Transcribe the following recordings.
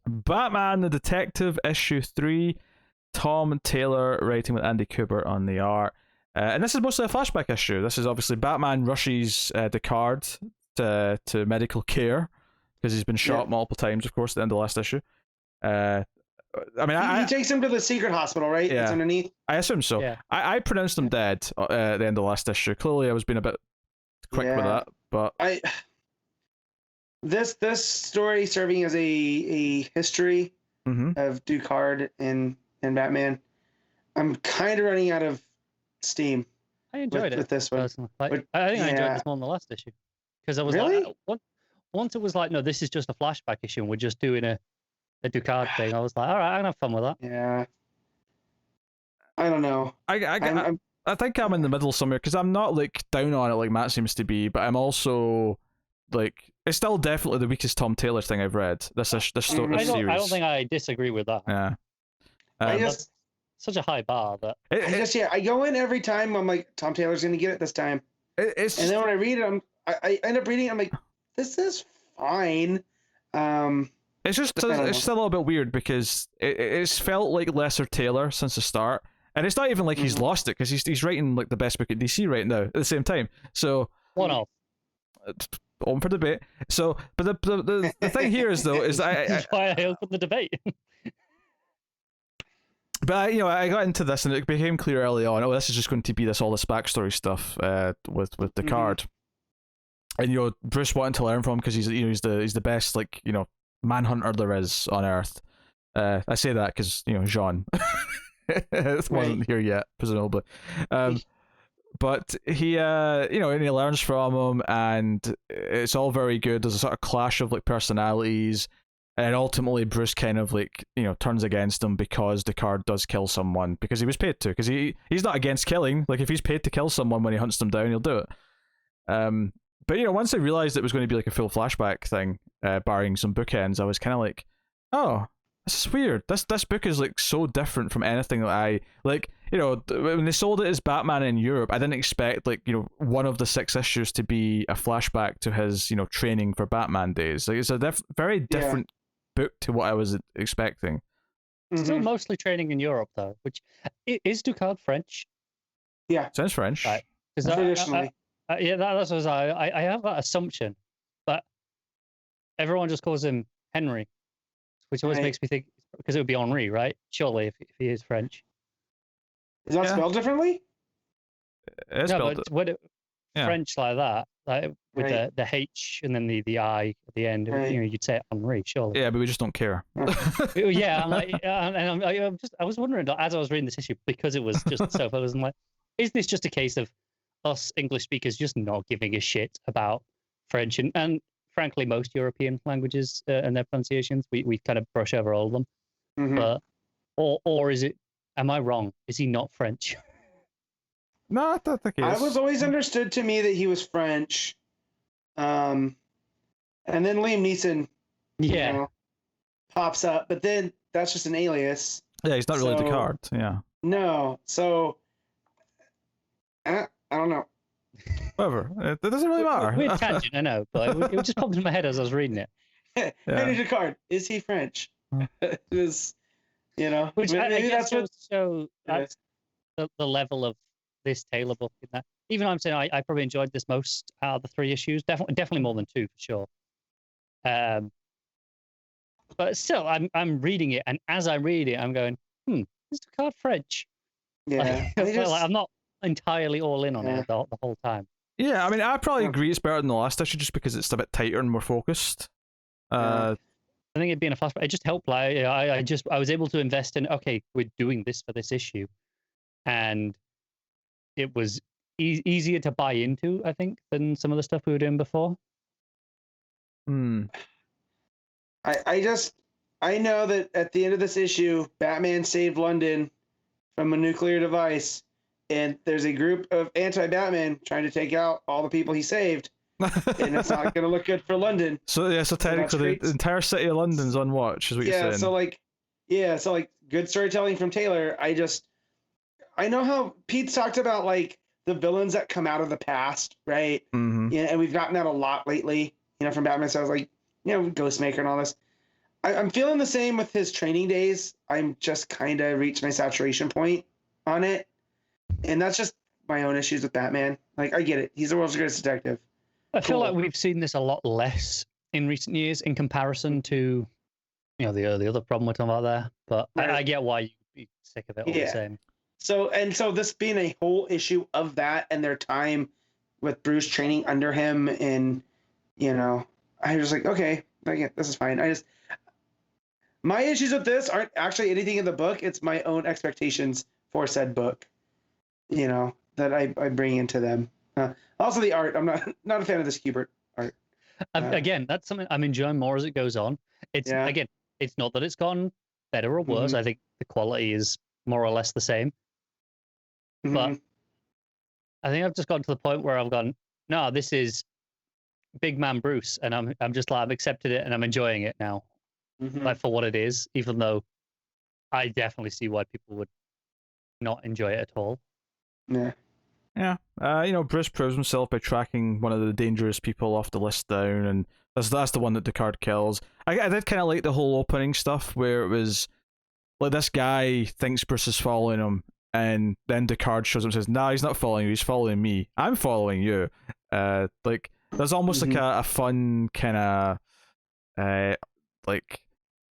Batman the Detective, issue 3. Tom Taylor writing with Andy Kubert on the art. And this is mostly a flashback issue. This is obviously Batman rushes Descartes to medical care because he's been shot multiple times, of course, at the end of the last issue. I mean, he takes him to the secret hospital, right? Yeah, it's underneath. I assume so. Yeah. I pronounced him dead at the end of the last issue. Clearly, I was being a bit quick with that, but this story serving as a history of Descartes in Batman. I'm kind of running out of steam. I enjoyed it with this one. Like, I think I enjoyed this more than the last issue because I was like, once it was like, no, this is just a flashback issue, and we're just doing a Descartes thing. I was like, all right, I'm gonna have fun with that. Yeah. I don't know. I think I'm in the middle somewhere because I'm not like down on it like Matt seems to be, but I'm also like it's still definitely the weakest Tom Taylor thing I've read. This series. I don't think I disagree with that. Yeah. That's such a high bar that I go in every time. I'm like, Tom Taylor's gonna get it this time. And then when I read it, I end up reading it, I'm like, this is fine. It's still a little bit weird because it's felt like lesser Taylor since the start, and it's not even like he's lost it because he's writing like the best book at DC right now at the same time. So open for debate. So, but the thing here is though is that's why I opened the debate. But I got into this and it became clear early on. Oh, this is just going to be all this backstory stuff with Descartes, and Bruce wanting to learn from him because he's the best manhunter there is on Earth. I say that because Jean wasn't here yet, presumably. But he and he learns from him, and it's all very good. There's a sort of clash of personalities. And ultimately, Bruce kind of turns against him because Descartes does kill someone because he was paid to. Because he's not against killing. Like if he's paid to kill someone when he hunts them down, he'll do it. But once I realized it was going to be like a full flashback thing, barring some bookends, I was kind of like, oh, this is weird. This book is like so different from anything that I like. When they sold it as Batman in Europe, I didn't expect one of the 6 issues to be a flashback to his training for Batman days. Like it's a very different book to what I was expecting. Still mostly training in Europe though, which is Descartes French. Yeah, sounds French. Right. Traditionally. That's what I have that assumption, but everyone just calls him Henry, which always makes me think because it would be Henri, right? Surely, if he is French. Is that spelled differently? It's no, but Yeah. French like that, like with the H and then the I at the end. Right. You know, you'd say Henri, surely. Yeah, but we just don't care. Yeah, I'm like, I was wondering as I was reading this issue because it was just so. I was like, is this just a case of us English speakers just not giving a shit about French and frankly most European languages and their pronunciations? We kind of brush over all of them. Mm-hmm. But or is it? Am I wrong? Is he not French? No, I don't think he is. I was always understood to me that he was French. And then Liam Neeson pops up, but then that's just an alias. Yeah, he's not really Descartes. Yeah. No, so I don't know. Whatever. It doesn't really matter. Weird tangent, I know, but it just popped in my head as I was reading it. Henry Descartes, is he French? It was, which maybe that's what. So that's the level of this Taylor book in that. Even I'm saying I probably enjoyed this most out of the 3 issues. Definitely more than 2 for sure. But still, I'm reading it, and as I read it, I'm going, is Descartes French? Yeah, I'm not entirely all in on it the whole time. Yeah, I mean, I probably agree it's better than the last issue just because it's a bit tighter and more focused. I think it being a flashback, it just helped. I was able to invest in. Okay, we're doing this for this issue, and it was easier to buy into, I think, than some of the stuff we were doing before. I know that at the end of this issue, Batman saved London from a nuclear device, and there's a group of anti-Batman trying to take out all the people he saved, and it's not going to look good for London. So technically the entire city of London's on watch, is what you're saying. So good storytelling from Taylor. I know how Pete's talked about the villains that come out of the past, right? Mm-hmm. Yeah, and we've gotten that a lot lately, from Batman. So I was like, Ghostmaker and all this. I'm feeling the same with his training days. I'm just kind of reached my saturation point on it, and that's just my own issues with Batman. Like, I get it. He's the world's greatest detective. I feel like we've seen this a lot less in recent years in comparison to, the other problem we're talking about there. But Right. I get why you'd be sick of it all the same. So this being a whole issue of that and their time with Bruce training under him, and I was like, okay, this is fine. My issues with this aren't actually anything in the book. It's my own expectations for said book, that I bring into them. Also, the art. I'm not a fan of this Kubert art. Again, that's something I'm enjoying more as it goes on. Again, it's not that it's gone better or worse. I think the quality is more or less the same. But I think I've just gotten to the point where I've gone, no, this is Big Man Bruce, and I'm just like, I've accepted it and I'm enjoying it now, like for what it is. Even though I definitely see why people would not enjoy it at all. Yeah. Yeah. Bruce proves himself by tracking one of the dangerous people off the list down, and that's the one that Descartes kills. I did kind of like the whole opening stuff where it was like this guy thinks Bruce is following him, and then Descartes shows him and says, "Nah, he's not following you. He's following me. I'm following you." Like there's almost like a fun kind of like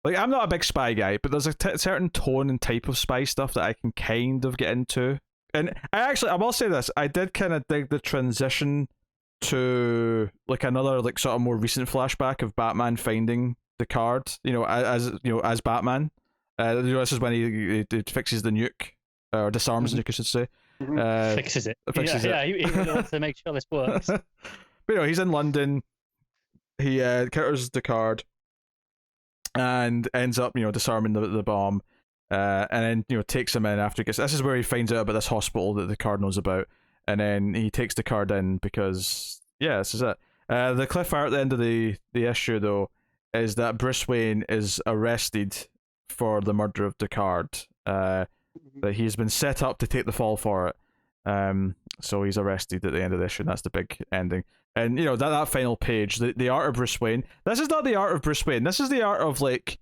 I'm not a big spy guy, but there's a certain tone and type of spy stuff that I can kind of get into. And I will say this, I did kind of dig the transition to like another like sort of more recent flashback of Batman finding Descartes, as Batman. This is when he fixes the nuke, or disarms the nuke, I should say. Fixes it. He wants to make sure this works. But he's in London. He encounters Descartes and ends up disarming the bomb. And then takes him in after he gets. This is where he finds out about this hospital that Descartes knows about, and then he takes Descartes in because this is it. The cliffhanger at the end of the issue though is that Bruce Wayne is arrested for the murder of Descartes. That he's been set up to take the fall for it. So he's arrested at the end of the issue. And that's the big ending. And that final page, the art of Bruce Wayne. This is not the art of Bruce Wayne. This is the art of like,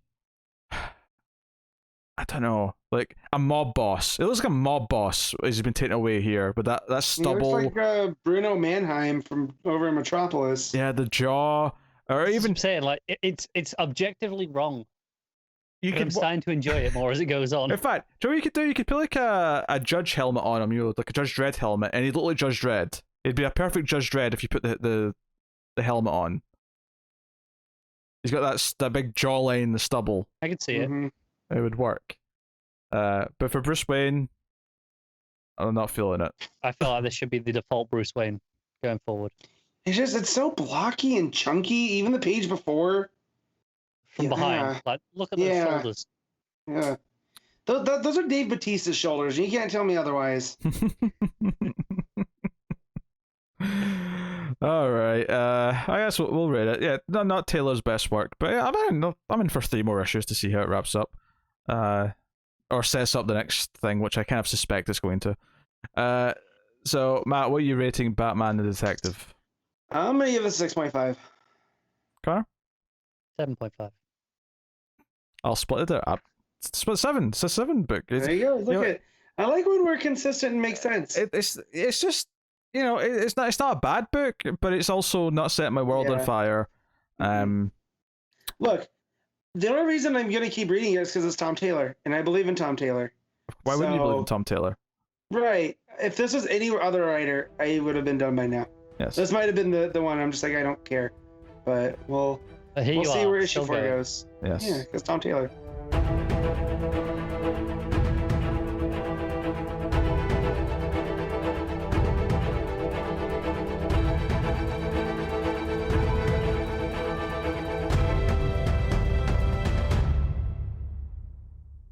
I don't know, like a mob boss. It looks like a mob boss has been taken away here, but that stubble. It looks like Bruno Mannheim from over in Metropolis. Yeah, the jaw, or even saying like it's objectively wrong. I'm starting to enjoy it more as it goes on. In fact, do you know what you could put like a Judge helmet on him, like a Judge Dredd helmet, and he'd look like Judge Dredd. It'd be a perfect Judge Dredd if you put the helmet on. He's got that big jawline, the stubble. I could see it. It would work. But for Bruce Wayne, I'm not feeling it. I feel like this should be the default Bruce Wayne going forward. It's so blocky and chunky. Even the page before. From behind, like look at those shoulders. Yeah, those are Dave Bautista's shoulders. You can't tell me otherwise. All right. I guess we'll rate it. Yeah, not Taylor's best work, but yeah, I'm in for 3 more issues to see how it wraps up, or sets up the next thing, which I kind of suspect it's going to. So Matt, what are you rating Batman the Detective? I'm gonna give it a 6.5. Connor? 7.5. I'll split it out. Split 7. It's a 7 book. There you go. Look at. I like when we're consistent and makes sense. It's just it's not a bad book, but it's also not setting my world on fire. Look, the only reason I'm gonna keep reading it is because it's Tom Taylor, and I believe in Tom Taylor. Why wouldn't you believe in Tom Taylor? Right. If this was any other writer, I would have been done by now. Yes. This might have been the one. I'm just like, I don't care, but we'll see where issue 4 goes. Yes. Yeah, because Tom Taylor.